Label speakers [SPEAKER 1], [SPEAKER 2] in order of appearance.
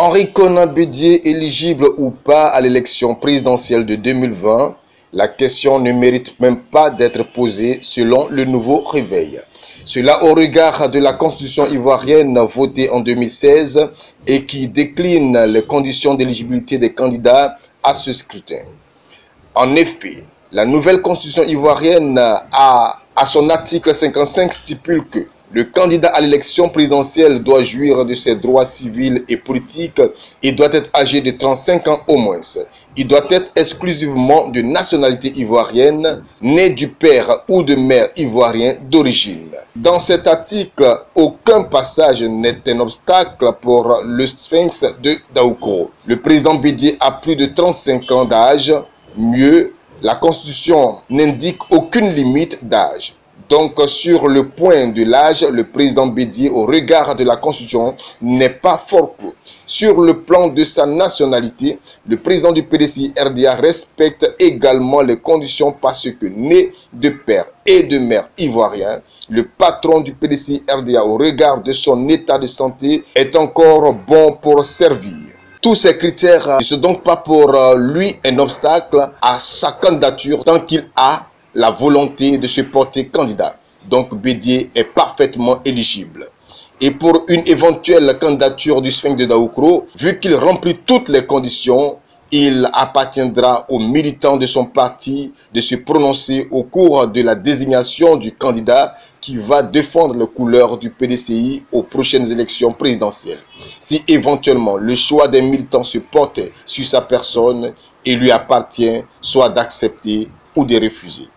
[SPEAKER 1] Henri Konan Bédié éligible ou pas à l'élection présidentielle de 2020? La question ne mérite même pas d'être posée selon le nouveau réveil. Cela au regard de la constitution ivoirienne votée en 2016 et qui décline les conditions d'éligibilité des candidats à ce scrutin. En effet, la nouvelle constitution ivoirienne à son article 55 stipule que le candidat à l'élection présidentielle doit jouir de ses droits civils et politiques et doit être âgé de 35 ans au moins. Il doit être exclusivement de nationalité ivoirienne, né du père ou de mère ivoirien d'origine. Dans cet article, aucun passage n'est un obstacle pour le sphinx de Daoukro. Le président Bédié a plus de 35 ans d'âge. Mieux, la Constitution n'indique aucune limite d'âge. Donc, sur le point de l'âge, le président Bédié, au regard de la Constitution, n'est pas fort clos. Sur le plan de sa nationalité, le président du PDCI RDA respecte également les conditions parce que, né de père et de mère ivoirien, le patron du PDCI RDA, au regard de son état de santé, est encore bon pour servir. Tous ces critères ne sont donc pas pour lui un obstacle à sa candidature tant qu'il a la volonté de se porter candidat. Donc Bédié est parfaitement éligible. Et pour une éventuelle candidature du sphinx de Daoukro, vu qu'il remplit toutes les conditions, il appartiendra aux militants de son parti de se prononcer au cours de la désignation du candidat qui va défendre les couleurs du PDCI aux prochaines élections présidentielles. Si éventuellement le choix des militants se porte sur sa personne, il lui appartient soit d'accepter ou de refuser.